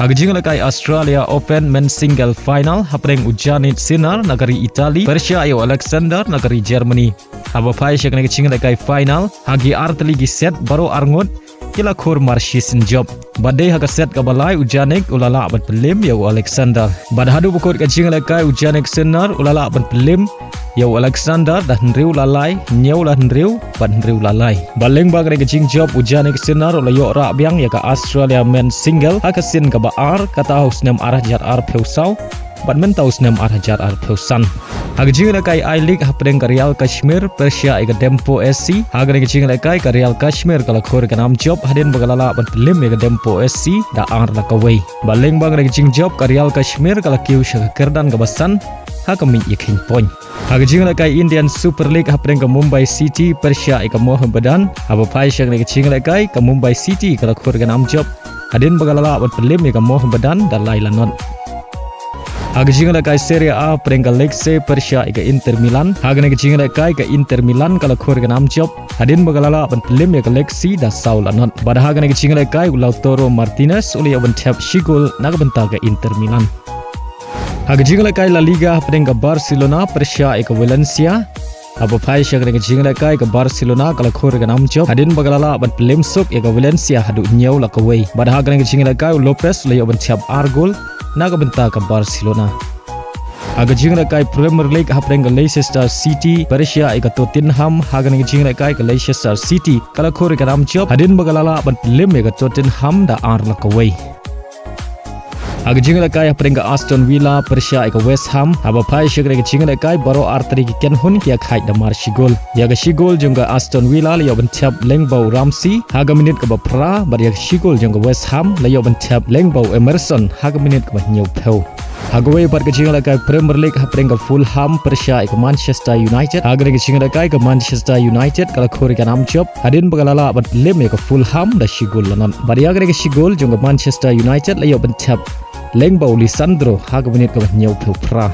Hagajing lakai Australia Open Men Single Final hapreng Ujanit Sinner nagari Itali Persia ayo Alexander nagari Germany. Haba pai syak nagaching lakai final hagi artli gi set baru arngot kila khur marshisen job. Badai haga set kabalai Ujanik ulala aban pelim yo Alexander. Bad Haduh bukut kaching lakai Ujanik Sinner ulala aban pelim yo Alexander dah nriu lalai nyau lah nriu bad nriu lalai. Baleng bag kaching job Ujanik Sinner ulayo rak biang ya ka Australia Men Single hakasin ka baar kata haus nem arah jar ar peusau bad mentaus nem arah jar ar peusan. Hagajing lakai I-League hapreng ka Real Kashmir Persia ega Dempo SC hagajing lakai ka Real Kashmir kala khor ka nam job hadin bagalala ban pelim ega Dempo SC da ar lakawai. Baleng bang hagajing job ka Real Kashmir kala kiu syaka kerdan ka basan hakami yakin point. Hagajing lakai Indian Super League hapreng ka Mumbai City Persia ega Mohammedan haba pai syaka hagajing lakai ka Mumbai City kala khor ka nam job hadin bagalala ban pelim ega Mohammedan da lailanon. Hagajing lakai Serie A perengka Lecce Persia ika Inter Milan hagajing lakai ka Inter Milan kala khor ka nam job hadin bagalala ban pelim ya ka Lecce da saulanon. Bada hagajing lakai Lautaro Martinez uli aban Thep shigol nagabenta ka Inter Milan. Hagajing lakai La Liga perengka Barcelona Persia ika Valencia aba pai syak hagajing lakai ka Barcelona kala khor ka nam job hadin bagalala ban pelim sok ya ka Valencia hadu nyau lakawai. Bada hagajing lakai Lopez uli aban Thep argol nagabenta ka Barcelona. Hagajing lakai Premier League hapreng ka Leicester City Persia ika Tottenham hagajing lakai ka Leicester City kala khor ka nam job hadin bagalala ban pelim ya ka Tottenham da ar lakawai. Hagajing lakai hapreng ka Aston Villa Persia ika West Ham haba pai syak hagajing lakai baro artri ki ken hun ki khai da mar shigol ya ka shigol jongga Aston Villa layo ban Thep lengbau Ramsey haga minit ka bapra bar ya shigol jongga West Ham layo ban Thep lengbau Emerson haga minit ka nyau peu. Hagawai bar ka jinga lakai Premier League hapreng ka Fulham Persia ika Manchester United haga jinga lakai ka Manchester United kala khor ka nam job hadin bagalala ban pelim ya ka Fulham da shigol lanan bar ya ka shigol jongga Manchester United layo ban Thep lengbau Lisandro haga minit ka nyau peu pra.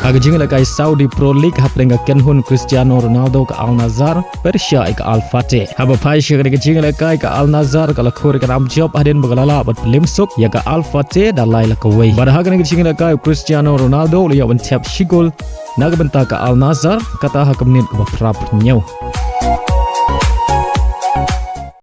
Hagajing lakai Saudi Pro League hapreng ka Kenhun Cristiano Ronaldo ka Al Nassr Persia ika Al Fateh haba pai syak hagajing lakai ka Al Nassr kala khor ka nam job hadin bagalala ban pelim sok ya ka Al Fateh da lai lakawai. Bada hagajing lakai Cristiano Ronaldo liya ban Thep shigol nagabenta ka Al Nassr kata hakamnit ka prap nyau.